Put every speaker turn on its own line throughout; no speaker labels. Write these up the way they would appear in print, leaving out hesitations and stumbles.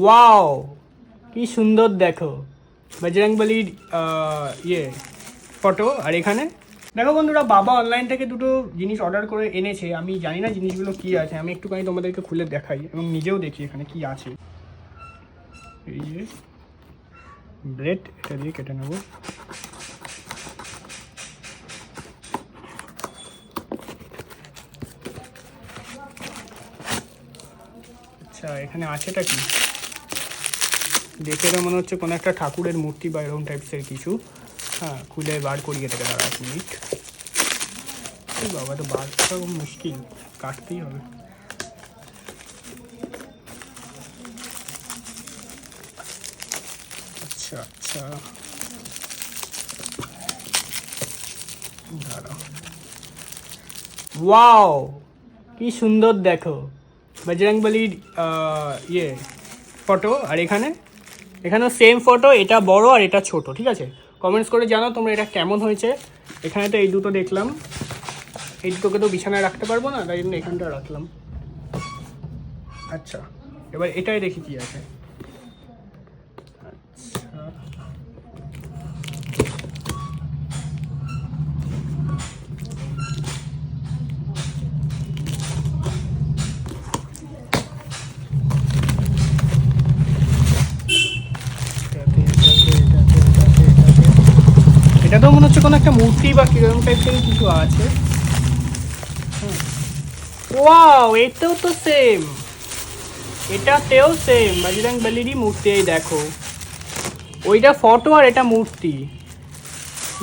Wow, কি সুন্দর দেখো বজরংবলির ফটো। আর এখানে দেখো বন্ধুরা, বাবা অনলাইন থেকে দুটো জিনিস অর্ডার করে এনেছে। আমি জানি না জিনিসগুলো কি আছে, আমি একটুখানি তোমাদেরকে খুলে দেখাই এবং নিজেও দেখি এখানে কি আছে। এই যে ব্রেড, এটা দিয়ে কেটে নেবো। আচ্ছা, এখানে আছেটা কি দেখে তো মনে হচ্ছে কোনো একটা ঠাকুরের মূর্তি বা এরকম টাইপসের কিছু। হ্যাঁ, খুলে বার করিয়ে থেকে দাঁড়া 1 মিনিট। এই বাবা, তো বার করা খুব মুশকিল, কাটতেই হবে। আচ্ছা আচ্ছা, দাঁড়াও। ওয়াও, কি সুন্দর দেখো বজরংবলির ফটো। আর এখানেও সেম ফটো, এটা বড় আর এটা ছোট। ঠিক আছে, কমেন্টস করে জানাও তোমরা এটা কেমন হয়েছে। এখানে তো এই দুটো দেখলাম, এই দুটোকে তো বিছানায় রাখতে পারবো না, তাই জন্য এখানটা রাখলাম। আচ্ছা, এবার এটাই দেখি কি আছে। আচ্ছা, এটাতেও মনে হচ্ছে কোনো একটা মূর্তি বা কিরকম টাইপের কিছু আছে। ওয়াও, এটাও তো সেম, এটাতেও সেম বজরংবলিরই মূর্তি। এই দেখো, ওইটা ফটো আর এটা মূর্তি।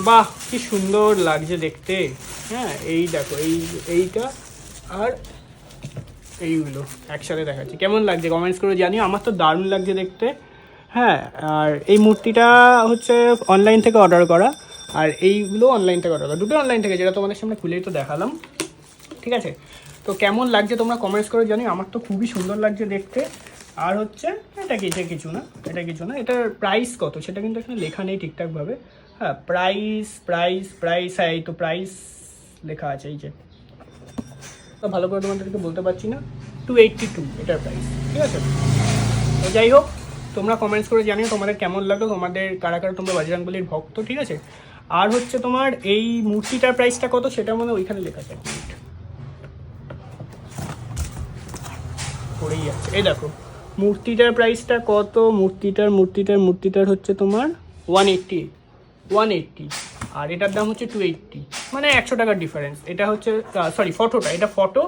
বাহ, কি সুন্দর লাগছে দেখতে। হ্যাঁ, এই দেখো, এইটা আর এইগুলো একসাথে দেখাচ্ছি। কেমন লাগছে কমেন্টস করে জানিও, আমার তো দারুণ লাগছে দেখতে। হ্যাঁ, আর এই মূর্তিটা হচ্ছে অনলাইন থেকে অর্ডার করা, আর এইগুলো অনলাইন থেকে অর্ডার করা, দুটো অনলাইন থেকে, যেটা তোমাদের সামনে খুলেই তো দেখালাম। ঠিক আছে, তো কেমন লাগছে তোমরা কমেন্টস করে জানিও, আমার তো খুবই সুন্দর লাগছে দেখতে। আর হচ্ছে এটা কিছু না, এটার প্রাইস কত সেটা কিন্তু এখানে লেখা নেই ঠিকঠাকভাবে। হ্যাঁ, প্রাইস, হ্যাঁ এই তো প্রাইস লেখা আছে, এই যে। তো ভালো করে তোমাদেরকে বলতে পারছি না, 282 এটার প্রাইস। ঠিক আছে, তো যাই হোক, তোমরা কমেন্টস করে জানিও তোমাদের কেমন লাগলো, তোমাদের কারা কারা তোমরা বজরংবলির ভক্ত। ঠিক আছে, আর হচ্ছে তোমার এই মূর্তিটার প্রাইসটা কত সেটা মনে ওইখানে লেখা আছে, পড়েই যাচ্ছে। এই দেখো মূর্তিটার প্রাইসটা কত, মূর্তিটার হচ্ছে তোমার 180, আর এটার দাম হচ্ছে 280, মানে 100 টাকার ডিফারেন্স। এটা হচ্ছে সরি ফটোটা, এটা ফটো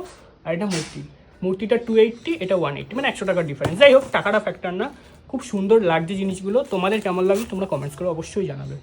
আর এটা মূর্তিটা 280, এটা 180, মানে 100 টাকার ডিফারেন্স। যাই হোক, টাকাটা ফ্যাক্টর না, খুব সুন্দর লাগছে জিনিসগুলো। তোমাদের কেমন লাগলো তোমরা কমেন্টস করে অবশ্যই জানাবে।